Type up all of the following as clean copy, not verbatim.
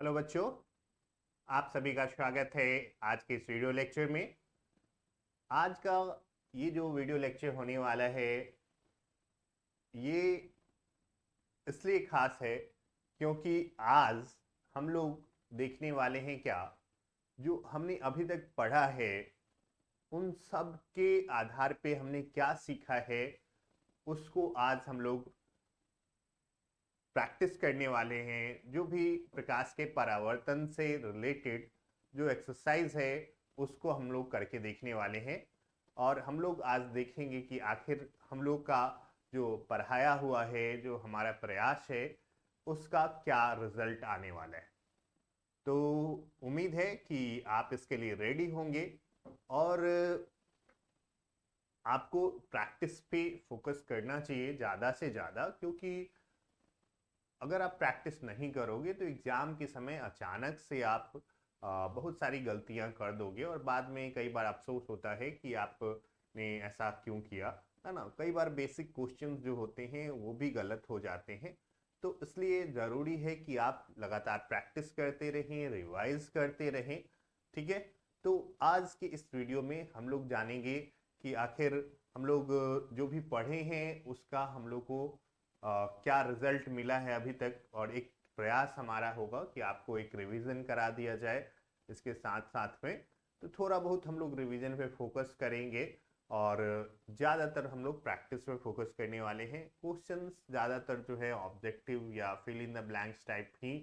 Hello बच्चों, आप सभी का स्वागत है आज के इस वीडियो लेक्चर में। आज का ये जो वीडियो लेक्चर होने वाला है ये इसलिए खास है क्योंकि आज हम लोग देखने वाले हैं क्या जो हमने अभी तक पढ़ा है उन सब के आधार पे हमने क्या सीखा है उसको आज हम लोग प्रैक्टिस करने वाले हैं। जो भी प्रकाश के परावर्तन से रिलेटेड जो एक्सरसाइज है उसको हम लोग करके देखने वाले हैं और हम लोग आज देखेंगे कि आखिर हम लोग का जो पढ़ाया हुआ है, जो हमारा प्रयास है, उसका क्या रिजल्ट आने वाला है। तो उम्मीद है कि आप इसके लिए रेडी होंगे और आपको प्रैक्टिस पे फोकस करना चाहिए ज़्यादा से ज़्यादा, क्योंकि अगर आप प्रैक्टिस नहीं करोगे तो एग्जाम के समय अचानक से आप बहुत सारी गलतियां कर दोगे और बाद में कई बार अफसोस होता है कि आपने ऐसा क्यों किया, है ना। कई बार बेसिक क्वेश्चंस जो होते हैं वो भी गलत हो जाते हैं। तो इसलिए ज़रूरी है कि आप लगातार प्रैक्टिस करते रहें, रिवाइज करते रहें। ठीक है। तो आज के इस वीडियो में हम लोग जानेंगे कि आखिर हम लोग जो भी पढ़े हैं उसका हम लोग को क्या रिजल्ट मिला है अभी तक, और एक प्रयास हमारा होगा कि आपको एक रिवीजन करा दिया जाए इसके साथ साथ में। तो थोड़ा बहुत हम लोग रिवीजन पे फोकस करेंगे और ज़्यादातर हम लोग प्रैक्टिस पे फोकस करने वाले हैं। क्वेश्चंस ज़्यादातर जो है ऑब्जेक्टिव या fill in the blanks type ही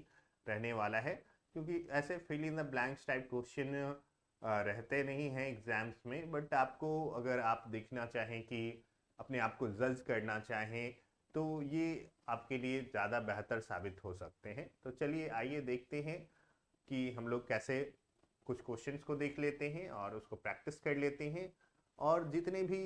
रहने वाला है, क्योंकि ऐसे fill in the blanks type question रहते नहीं हैं एग्जाम्स में। बट आपको अगर आप देखना चाहें कि अपने आप को जज करना चाहें तो ये आपके लिए ज़्यादा बेहतर साबित हो सकते हैं। तो चलिए आइए देखते हैं कि हम लोग कैसे कुछ क्वेश्चंस को देख लेते हैं और उसको प्रैक्टिस कर लेते हैं। और जितने भी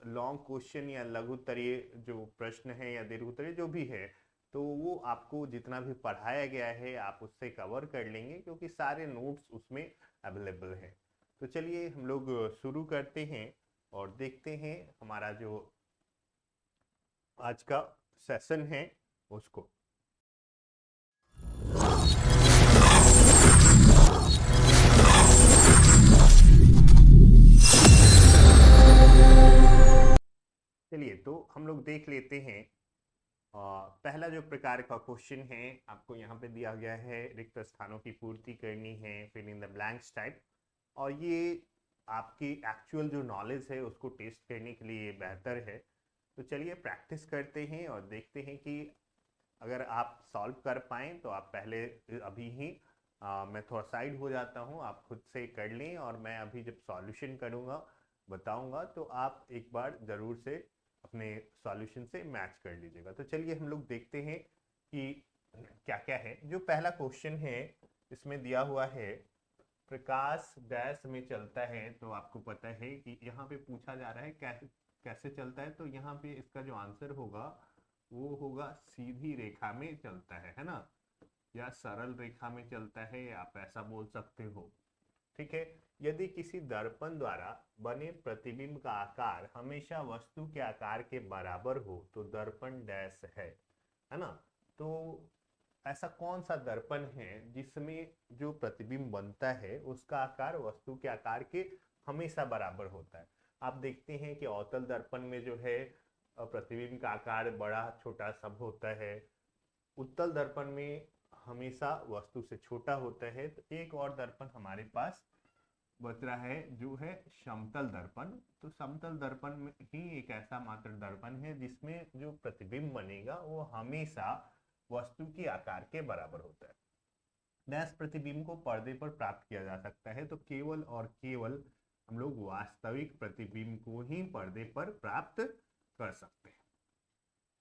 लॉन्ग क्वेश्चन या लघु उत्तरीय जो प्रश्न है या दीर्घ उत्तरीय जो भी है, तो वो आपको जितना भी पढ़ाया गया है आप उससे कवर कर लेंगे, क्योंकि सारे नोट्स उसमें अवेलेबल हैं। तो चलिए हम लोग शुरू करते हैं और देखते हैं हमारा जो आज का सेशन है उसको। चलिए तो हम लोग देख लेते हैं। पहला जो प्रकार का क्वेश्चन है आपको यहाँ पे दिया गया है, रिक्त स्थानों की पूर्ति करनी है, fill in the blanks type. और ये आपकी एक्चुअल जो नॉलेज है उसको टेस्ट करने के लिए बेहतर है। तो चलिए प्रैक्टिस करते हैं और देखते हैं कि अगर आप सॉल्व कर पाएँ तो आप पहले अभी ही मैं थोड़ा साइड हो जाता हूँ, आप खुद से कर लें और मैं अभी जब सॉल्यूशन करूँगा बताऊँगा तो आप एक बार ज़रूर से अपने सॉल्यूशन से मैच कर लीजिएगा। तो चलिए हम लोग देखते हैं कि क्या क्या है। जो पहला क्वेश्चन है इसमें दिया हुआ है प्रकाश डैश में चलता है। तो आपको पता है कि यहाँ पे पूछा जा रहा है कैसे कैसे चलता है। तो यहाँ पे इसका जो आंसर होगा वो होगा सीधी रेखा में चलता है ना, या सरल रेखा में चलता है, आप ऐसा बोल सकते हो। ठीक है। यदि किसी दर्पण द्वारा बने प्रतिबिंब का आकार हमेशा वस्तु के आकार के बराबर हो तो दर्पण डैश है ना। तो ऐसा कौन सा दर्पण है जिसमें जो प्रतिबिंब बनता है उसका आकार वस्तु के आकार के हमेशा बराबर होता है। आप देखते हैं कि अवतल दर्पण में जो है प्रतिबिंब का आकार बड़ा छोटा सब होता है। उत्तल दर्पण में हमेशा वस्तु से छोटा होता है। तो एक और दर्पण हमारे पास बच रहा है जो है समतल दर्पण। तो समतल दर्पण में ही एक ऐसा मात्र दर्पण है जिसमें जो प्रतिबिंब बनेगा वो हमेशा वस्तु की आकार के बराबर होता है। डैश प्रतिबिंब को पर्दे पर प्राप्त किया जा सकता है। तो केवल और केवल हम लोग वास्तविक प्रतिबिंब को ही पर्दे पर प्राप्त कर सकते हैं।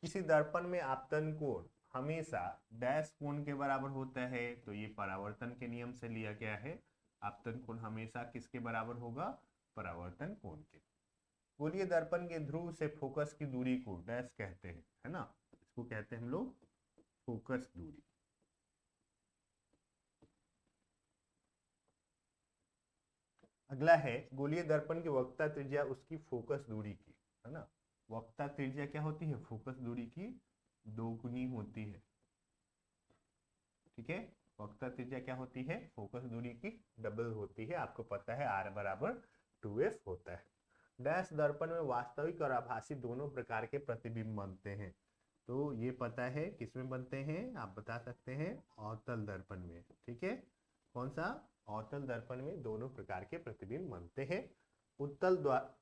किसी दर्पण में आपतन कोण हमेशा डैश कोण के बराबर होता है। तो ये परावर्तन के नियम से लिया गया है। आपतन कोण हमेशा किसके बराबर होगा? परावर्तन कोण के। गोलीय दर्पण के ध्रुव से फोकस की दूरी को डैश कहते हैं, है ना। इसको कहते हैं हम लोग फोकस दूरी। अगला है गोलीय दर्पण की वक्रता त्रिज्या उसकी फोकस दूरी की, है ना। वक्रता त्रिज्या क्या होती है? फोकस दूरी की दोगुनी होती है। ठीक है। वक्रता त्रिज्या क्या होती है, फोकस दूरी की डबल होती है। आपको पता है R बराबर 2F होता है। डैश दर्पण में वास्तविक और आभासी दोनों प्रकार के प्रतिबिंब बनते हैं। तो ये पता है किसमें बनते हैं, आप बता सकते हैं अवतल दर्पण में। ठीक है, कौन सा, अवतल दर्पण में दोनों प्रकार के प्रतिबिंब बनते हैं। उत्तल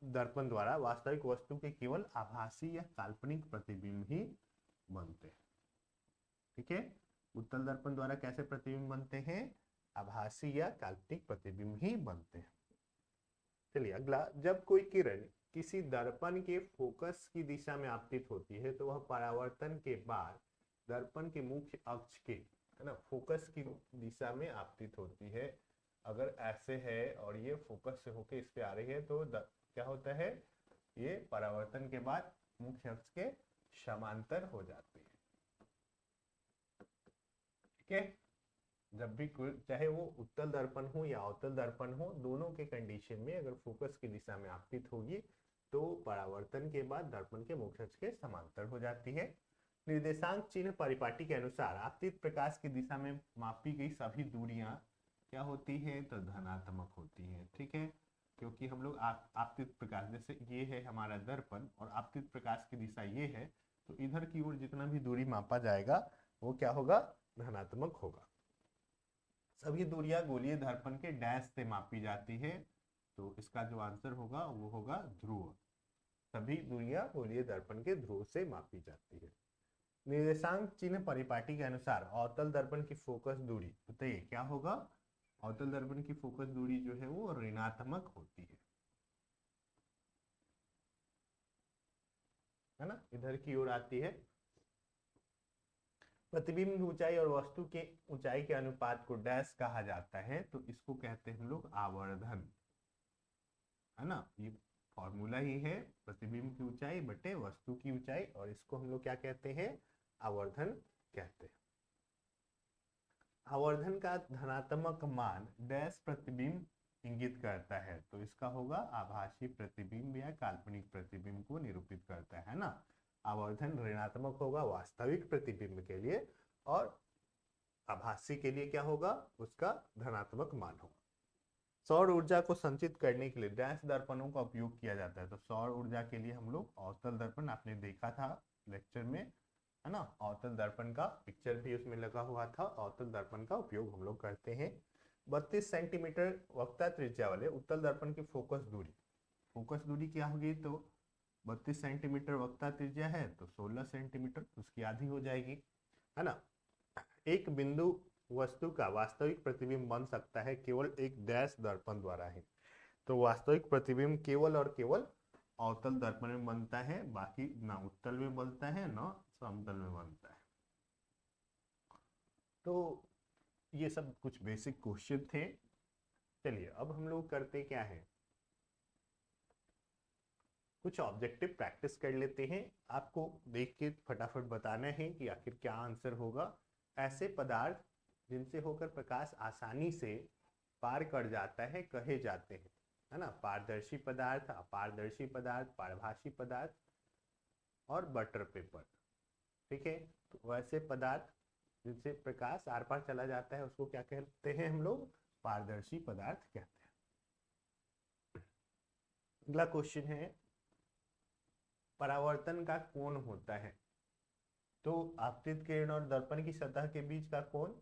दर्पण द्वारा वास्तविक वस्तु के केवल आभासी या काल्पनिक प्रतिबिंब ही बनते हैं। ठीक है, उत्तल दर्पण द्वारा कैसे प्रतिबिंब बनते हैं, आभासी या काल्पनिक प्रतिबिंब ही बनते हैं। चलिए अगला, जब कोई किरण किसी दर्पण के फोकस की दिशा में आपतित होती है तो वह परावर्तन के बाद दर्पण के मुख्य अक्ष के, है ना, फोकस की दिशा में आपतित होती है। अगर ऐसे है और ये फोकस से होके इस पे आ रही है तो क्या होता है, ये परावर्तन के बाद मुख्य अक्ष के समांतर हो जाती है। ठीक है, जब भी चाहे वो उत्तल दर्पण हो या अवतल दर्पण हो, दोनों के कंडीशन में अगर फोकस की दिशा में आपतित होगी तो परावर्तन के बाद दर्पण के मुख्य अक्ष के समांतर हो जाती है। निर्देशांक चिन्ह परिपाटी के अनुसार आपतित प्रकाश की दिशा में मापी गई सभी दूरियां क्या होती है, तो धनात्मक होती है। ठीक है, क्योंकि हम लोग आपतित प्रकाश, जैसे ये है हमारा दर्पण और आपतित प्रकाश की दिशा ये है, तो इधर की ओर जितना भी दूरी मापा जाएगा वो क्या होगा, धनात्मक होगा। सभी दूरियां गोलीय दर्पण के डैश से मापी जाती है, तो इसका जो आंसर होगा वो होगा ध्रुव। सभी दूरियां गोलीय दर्पण के ध्रुव से मापी जाती है। निर्देशांक चिन्ह परिपाटी के अनुसार अवतल दर्पण की फोकस दूरी बताइए क्या होगा, अवतल दर्पण की फोकस दूरी जो है वो ऋणात्मक होती है ना, इधर की ओर आती है। प्रतिबिंब की ऊंचाई और वस्तु के ऊंचाई के अनुपात को डैश कहा जाता है, तो इसको कहते हैं हम लोग आवर्धन, है ना। ये फॉर्मूला ही है, प्रतिबिंब की ऊंचाई बटे वस्तु की ऊंचाई, और इसको हम लोग क्या कहते हैं, आवर्धन कहते हैं। आवर्धन का धनात्मक मान डैश प्रतिबिंब इंगित करता है, तो इसका होगा आभासी प्रतिबिंब या काल्पनिक प्रतिबिंब को निरूपित करता है ना। आवर्धन ऋणात्मक होगा वास्तविक प्रतिबिंब के लिए, और आभासी के लिए क्या होगा, उसका धनात्मक मान होगा। सौर ऊर्जा को संचित करने के लिए डैश दर्पणों का उपयोग किया जाता है, तो सौर ऊर्जा के लिए हम लोग अवतल दर्पण, आपने देखा था लेक्चर में, है ना, अवतल दर्पण का पिक्चर भी उसमें लगा हुआ था। अवतल दर्पण का उपयोग हम लोग करते हैं। 32 सेंटीमीटर वक्रता त्रिज्या वाले उत्तल दर्पण की फोकस दूरी क्या होगी, तो 32 सेंटीमीटर वक्रता त्रिज्या है तो 16 सेंटीमीटर, उसकी आधी हो जाएगी, है ना। एक बिंदु वस्तु का वास्तविक प्रतिबिंब बन सकता है केवल एक डैश दर्पण द्वारा ही, तो वास्तविक प्रतिबिंब केवल और केवल अवतल दर्पण में बनता है, बाकी ना उत्तल में बनता है ना समतल में बनता है। तो ये सब कुछ बेसिक क्वेश्चन थे। चलिए अब हम लोग करते क्या है, कुछ ऑब्जेक्टिव प्रैक्टिस कर लेते हैं। आपको देख के फटाफट बताना है कि आखिर क्या आंसर होगा। ऐसे पदार्थ जिनसे होकर प्रकाश आसानी से पार कर जाता है कहे जाते हैं, है ना। पारदर्शी पदार्थ, अपारदर्शी पदार्थ, पारभासी पदार्थ और बटर पेपर। ठीक है, तो वैसे पदार्थ जिनसे प्रकाश आर पार चला जाता है उसको क्या कहते हैं हम लोग, पारदर्शी पदार्थ कहते हैं। अगला क्वेश्चन है, परावर्तन का कोण होता है, तो आपतित किरण और दर्पण की सतह के बीच का कोण,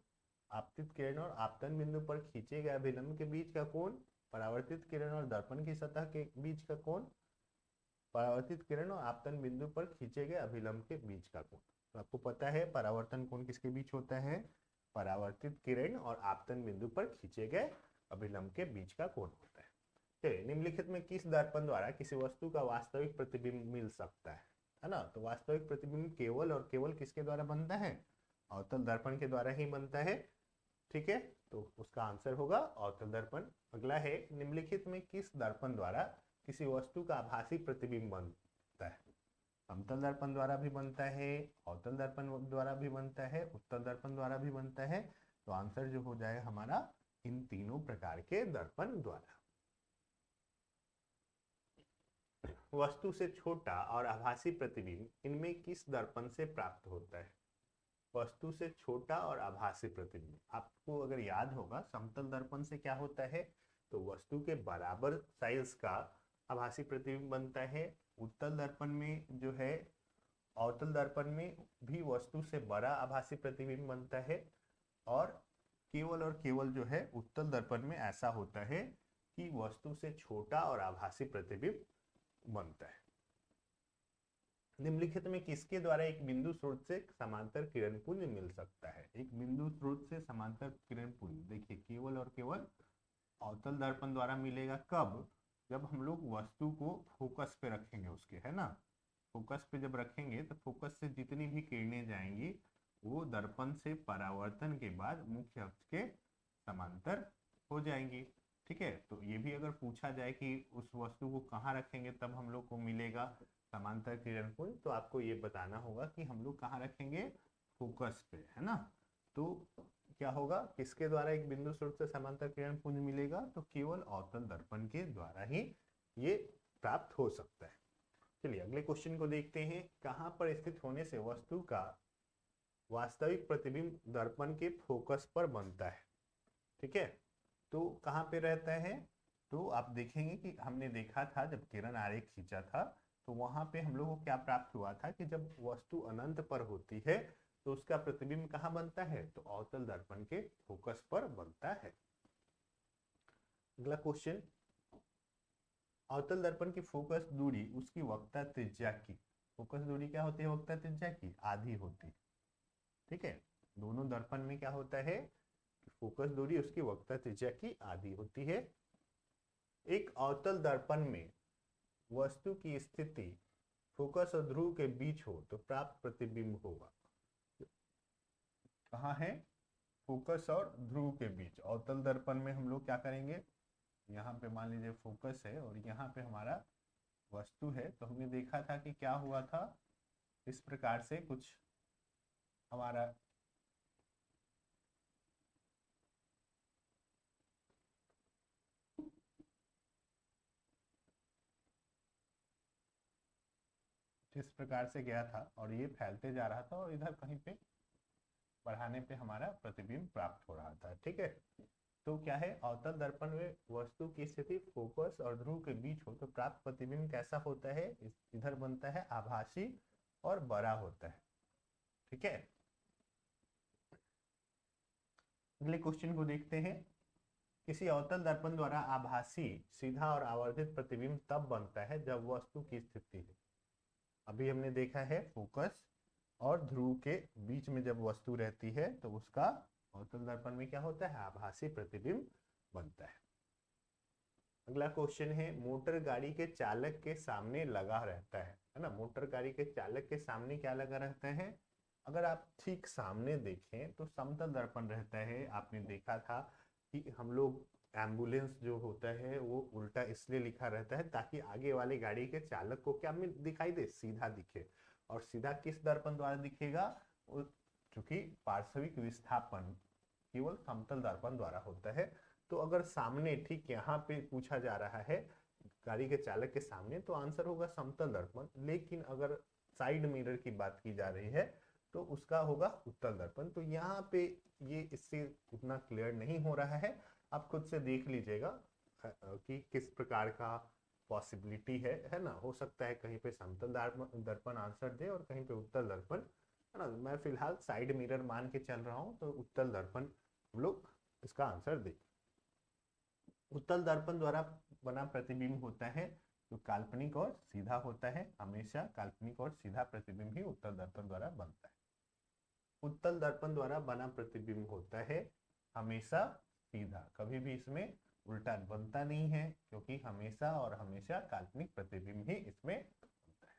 आपतित किरण और आपतन बिंदु पर खींचे गए अभिलंब के बीच का कोण, परावर्तित किरण और दर्पण की सतह के बीच का कोण, परावर्तित किरण और आपतन बिंदु पर खींचे गए अभिलंब के बीच का कोण। तो आपको पता है परावर्तन कोण किसके बीच होता है, परावर्तित किरण और आपतन बिंदु पर खींचे गए अभिलंब के बीच का कोण होता है। चलिए, निम्नलिखित में किस दर्पण द्वारा किसी वस्तु का वास्तविक प्रतिबिंब मिल सकता है ना। तो वास्तविक प्रतिबिंब केवल और केवल किसके द्वारा बनता है, अवतल दर्पण के द्वारा ही बनता है। ठीक है, तो उसका आंसर होगा अवतल दर्पण। अगला है, निम्नलिखित में किस दर्पण द्वारा किसी वस्तु का आभासी प्रतिबिंब बनता है, समतल दर्पण द्वारा भी बनता है, अवतल दर्पण द्वारा भी बनता है, उत्तल दर्पण द्वारा भी बनता है। तो आंसर जो हो जाएगा हमारा इन तीनों प्रकार के दर्पण द्वारा। वस्तु से छोटा और आभासी प्रतिबिंब इनमें किस दर्पण से प्राप्त होता है, वस्तु से छोटा और आभासी प्रतिबिंब। आपको अगर याद होगा समतल दर्पण से क्या होता है, तो वस्तु के बराबर साइज का आभासी प्रतिबिंब बनता है। उत्तल दर्पण में जो है, अवतल दर्पण में भी वस्तु से बड़ा आभासी प्रतिबिंब बनता है। और केवल जो है उत्तल दर्पण में ऐसा होता है कि वस्तु से छोटा और आभासी प्रतिबिंब बनता है। निम्नलिखित में किसके द्वारा एक बिंदु स्रोत से समांतर किरण पुंज मिल सकता है? एक बिंदु स्रोत से समांतर किरण पुंज, देखिए केवल और केवल अवतल दर्पण द्वारा मिलेगा। कब? जब हम लोग वस्तु को फोकस पे रखेंगे उसके, है ना, फोकस पे जब रखेंगे तो फोकस से जितनी भी किरणें जाएंगी वो दर्पण से परावर्तन के बाद मुख्य अक्ष के समांतर हो जाएंगी। ठीक है, तो ये भी अगर पूछा जाए कि उस वस्तु को कहाँ रखेंगे तब हम लोग को मिलेगा समांतर किरण पुंज, तो आपको ये बताना होगा कि हम लोग कहाँ रखेंगे, फोकस पे, है ना। तो क्या होगा, किसके द्वारा एक बिंदु स्रोत से समांतर किरण पुंज मिलेगा, तो केवल अवतल दर्पण के द्वारा ही ये प्राप्त हो सकता है। चलिए अगले क्वेश्चन को देखते हैं। कहाँ पर स्थित होने से वस्तु का वास्तविक प्रतिबिंब दर्पण के फोकस पर बनता है? ठीक है, तो कहाँ पे रहता है, तो आप देखेंगे कि हमने देखा था जब किरण आरेख खींचा था तो वहां पे हम लोग को क्या प्राप्त हुआ था कि जब वस्तु अनंत पर होती है तो उसका प्रतिबिंब कहाँ बनता है, तो अवतल दर्पण के फोकस पर बनता है। अगला क्वेश्चन, अवतल दर्पण की फोकस दूरी उसकी वक्रता त्रिज्या की, फोकस दूरी क्या होती है, वक्रता त्रिज्या की आधी होती है। ठीक है, दोनों दर्पण में क्या होता है, फोकस दूरी उसकी वक्रता त्रिज्या की आधी होती है। एक अवतल दर्पण में वस्तु की स्थिति फोकस और ध्रुव के बीच हो तो प्राप्त प्रतिबिंब होगा। कहाँ है, फोकस और ध्रुव के बीच। अवतल दर्पण में हम लोग क्या करेंगे, यहाँ पे मान लीजिए फोकस है और यहाँ पे हमारा वस्तु है, तो हमने देखा था कि क्या हुआ था, इस प्रकार से कुछ हमारा जिस प्रकार से गया था और ये फैलते जा रहा था और इधर कहीं पे बढ़ाने पे हमारा प्रतिबिंब प्राप्त हो रहा था। ठीक है, तो क्या है, अवतल दर्पण में वस्तु की स्थिति फोकस और ध्रुव के बीच हो तो प्राप्त प्रतिबिंब कैसा होता है, इधर बनता है आभासी और बड़ा होता है। ठीक है, अगले क्वेश्चन को देखते हैं। किसी अवतल दर्पण द्वारा आभासी सीधा और आवर्धित प्रतिबिंब तब बनता है जब वस्तु की स्थिति है, अभी हमने देखा है फोकस और ध्रुव के बीच में जब वस्तु रहती है तो उसका अवतल दर्पण में क्या होता है, आभासी प्रतिबिंब बनता है। अगला क्वेश्चन है, मोटर गाड़ी के चालक के सामने लगा रहता है ना, मोटर गाड़ी के चालक के सामने क्या लगा रहता है, अगर आप ठीक सामने देखें तो समतल दर्पण रहता है। आपने देखा था कि हम लोग एम्बुलेंस जो होता है वो उल्टा इसलिए लिखा रहता है ताकि आगे वाली गाड़ी के चालक को क्या मिल दिखाई दे, सीधा दिखे। और सीधा किस दर्पण द्वारा दिखेगा, चूंकि पार्श्विक विस्थापन केवल समतल दर्पण द्वारा होता है। तो अगर सामने ठीक यहाँ पे पूछा जा रहा है गाड़ी के चालक के सामने तो आंसर होगा समतल दर्पण, लेकिन अगर साइड मिरर की बात की जा रही है तो उसका होगा उत्तल दर्पण। तो यहाँ पे ये इससे उतना क्लियर नहीं हो रहा है, आप खुद से देख लीजिएगा कि किस प्रकार का पॉसिबिलिटी है ना। हो सकता है कहीं पे समतल दर्पण आंसर दे और कहीं पे उत्तल दर्पण, है ना। मैं फिलहाल साइड मिरर मान के चल रहा हूँ तो उत्तल दर्पण हम लोग इसका आंसर दे। उत्तल दर्पण द्वारा बना प्रतिबिंब होता है जो काल्पनिक और सीधा होता है, हमेशा काल्पनिक और सीधा प्रतिबिंब ही उत्तल दर्पण द्वारा बनता है। उत्तल दर्पण द्वारा बना प्रतिबिंब होता है हमेशा सीधा, कभी भी इसमें उल्टा बनता नहीं है क्योंकि हमेशा और हमेशा काल्पनिक प्रतिबिंब ही इसमें बनता है।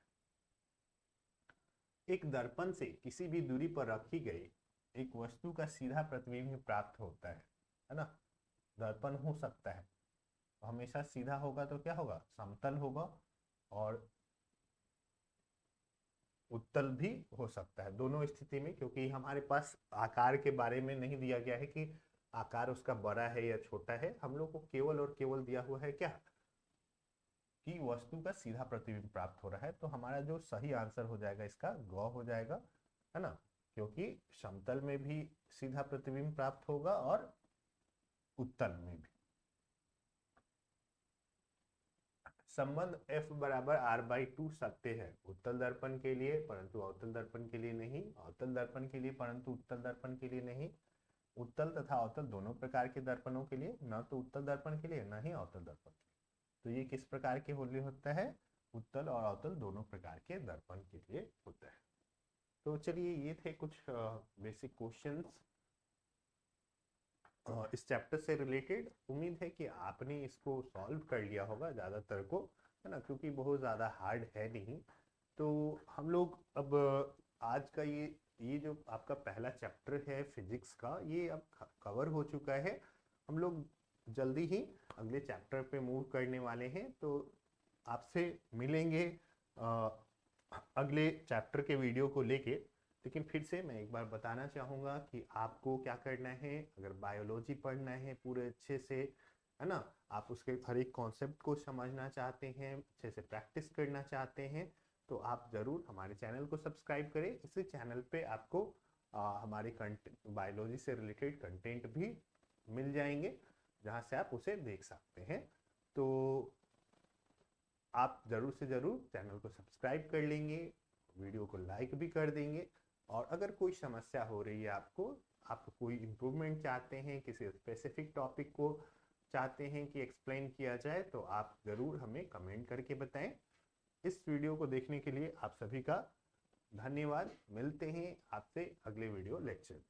एक दर्पण से किसी भी दूरी पर रखी गई एक वस्तु का सीधा प्रतिबिंब प्राप्त होता है ना। दर्पण हो सकता है हमेशा सीधा होगा तो क्या होगा, समतल होगा, और उत्तल भी हो सकता है, दोनों स्थिति में। क्योंकि हमारे पास आकार के बारे में नहीं दिया गया है कि आकार उसका बड़ा है या छोटा है, हम लोग को केवल और केवल दिया हुआ है क्या, कि वस्तु का सीधा प्रतिबिंब प्राप्त हो रहा है। तो हमारा जो सही आंसर हो जाएगा इसका ग हो जाएगा, है ना। क्योंकि समतल में भी सीधा प्रतिबिंब प्राप्त होगा और उत्तल में भी। संबंध F बराबर R/2 सत्य है उत्तल दर्पण के लिए परंतु अवतल दर्पण के लिए नहीं, अवतल दर्पण के लिए परंतु उत्तल दर्पण के लिए नहीं, उत्तल तथा अवतल दोनों प्रकार के दर्पणों के लिए, न तो उत्तल दर्पण के लिए न ही अवतल दर्पण के लिए। तो ये किस प्रकार के होली होता है? उत्तल और अवतल दोनों प्रकार के दर्पण के लिए होता है। तो चलिए ये थे कुछ बेसिक क्वेश्चंस इस चैप्टर से रिलेटेड। उम्मीद है कि आपने इसको सॉल्व कर लिया होगा ज़्यादातर को, है ना, क्योंकि बहुत ज़्यादा हार्ड है नहीं। तो हम लोग अब आज का ये जो आपका पहला चैप्टर है फिजिक्स का, ये अब कवर हो चुका है। हम लोग जल्दी ही अगले चैप्टर पे मूव करने वाले हैं। तो आपसे मिलेंगे अगले चैप्टर के वीडियो को लेके। लेकिन फिर से मैं एक बार बताना चाहूँगा कि आपको क्या करना है। अगर बायोलॉजी पढ़ना है पूरे अच्छे से, है ना, आप उसके हर एक कॉन्सेप्ट को समझना चाहते हैं, अच्छे से प्रैक्टिस करना चाहते हैं, तो आप ज़रूर हमारे चैनल को सब्सक्राइब करें। इसी चैनल पे आपको हमारे बायोलॉजी से रिलेटेड कंटेंट भी मिल जाएंगे, जहाँ से आप उसे देख सकते हैं। तो आप ज़रूर से ज़रूर चैनल को सब्सक्राइब कर लेंगे, वीडियो को लाइक भी कर देंगे। और अगर कोई समस्या हो रही है आपको, आप कोई इम्प्रूवमेंट चाहते हैं, किसी स्पेसिफिक टॉपिक को चाहते हैं कि एक्सप्लेन किया जाए, तो आप ज़रूर हमें कमेंट करके बताएं। इस वीडियो को देखने के लिए आप सभी का धन्यवाद। मिलते हैं आपसे अगले वीडियो लेक्चर।